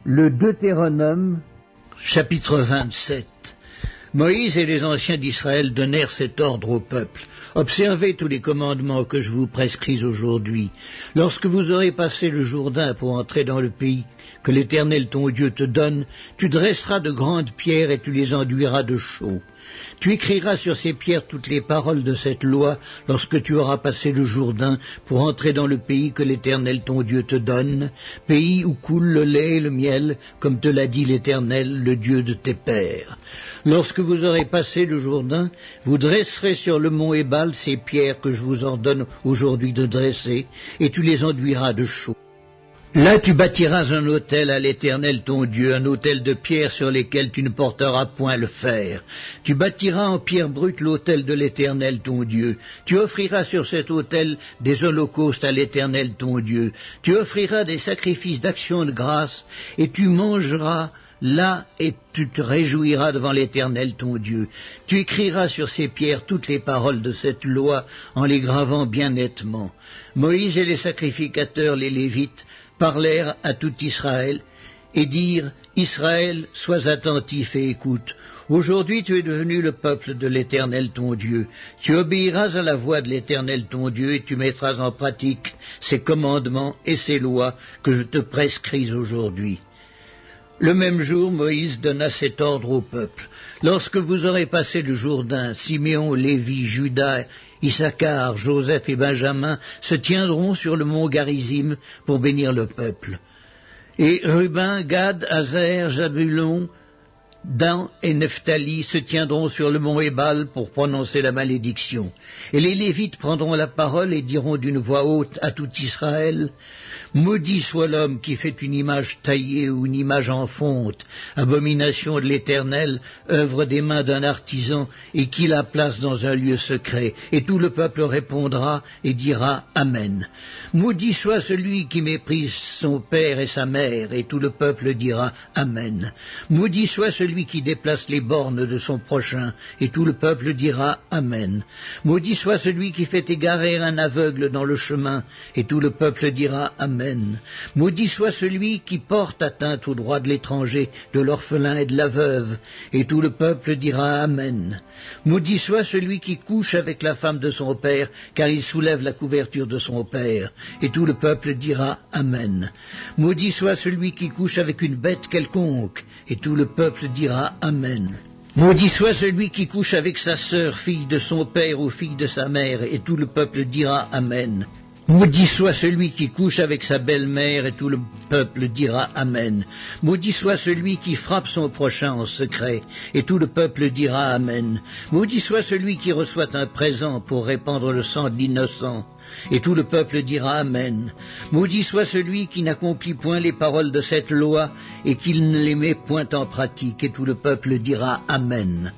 Le Deutéronome, chapitre 27. Moïse et les anciens d'Israël donnèrent cet ordre au peuple. Observez tous les commandements que je vous prescris aujourd'hui. Lorsque vous aurez passé le Jourdain pour entrer dans le pays que l'Éternel ton Dieu te donne, tu dresseras de grandes pierres et tu les enduiras de chaux. Tu écriras sur ces pierres toutes les paroles de cette loi lorsque tu auras passé le Jourdain pour entrer dans le pays que l'Éternel ton Dieu te donne, pays où coule le lait et le miel, comme te l'a dit l'Éternel, le Dieu de tes pères. Lorsque vous aurez passé le Jourdain, vous dresserez sur le mont Ébal ces pierres que je vous ordonne aujourd'hui de dresser, et tu les enduiras de chaux. Là tu bâtiras un autel à l'Éternel ton Dieu, un autel de pierres sur lesquelles tu ne porteras point le fer. Tu bâtiras en pierre brute l'autel de l'Éternel ton Dieu. Tu offriras sur cet autel des holocaustes à l'Éternel ton Dieu. Tu offriras des sacrifices d'action de grâce, et tu mangeras là, et tu te réjouiras devant l'Éternel ton Dieu. Tu écriras sur ces pierres toutes les paroles de cette loi, en les gravant bien nettement. Moïse et les sacrificateurs, les Lévites, parlèrent à tout Israël, et dirent, Israël, sois attentif et écoute. Aujourd'hui tu es devenu le peuple de l'Éternel ton Dieu. Tu obéiras à la voix de l'Éternel ton Dieu, et tu mettras en pratique ses commandements et ses lois que je te prescris aujourd'hui. Le même jour, Moïse donna cet ordre au peuple. Lorsque vous aurez passé le Jourdain, Siméon, Lévi, Juda, Issachar, Joseph et Benjamin se tiendront sur le mont Garizim pour bénir le peuple. Et Ruben, Gad, Aser, Zabulon, Dan et Nephtali se tiendront sur le mont Ébal pour prononcer la malédiction. Et les Lévites prendront la parole et diront d'une voix haute à tout Israël, maudit soit l'homme qui fait une image taillée ou une image en fonte, abomination de l'Éternel, œuvre des mains d'un artisan, et qui la place dans un lieu secret. Et tout le peuple répondra et dira Amen. Maudit soit celui qui méprise son père et sa mère, et tout le peuple dira Amen. Maudit soit celui qui déplace les bornes de son prochain, et tout le peuple dira Amen. Maudit soit celui qui fait égarer un aveugle dans le chemin, et tout le peuple dira Amen. Maudit soit celui qui porte atteinte aux droits de l'étranger, de l'orphelin et de la veuve, et tout le peuple dira Amen. Maudit soit celui qui couche avec la femme de son père, car il soulève la couverture de son père, et tout le peuple dira Amen. Maudit soit celui qui couche avec une bête quelconque, et tout le peuple dira Amen. Maudit soit celui qui couche avec sa sœur, fille de son père ou fille de sa mère, et tout le peuple dira Amen. Maudit soit celui qui couche avec sa belle-mère, et tout le peuple dira Amen. Maudit soit celui qui frappe son prochain en secret, et tout le peuple dira Amen. Maudit soit celui qui reçoit un présent pour répandre le sang de l'innocent, et tout le peuple dira Amen. Maudit soit celui qui n'accomplit point les paroles de cette loi, et qui ne les met point en pratique, et tout le peuple dira Amen.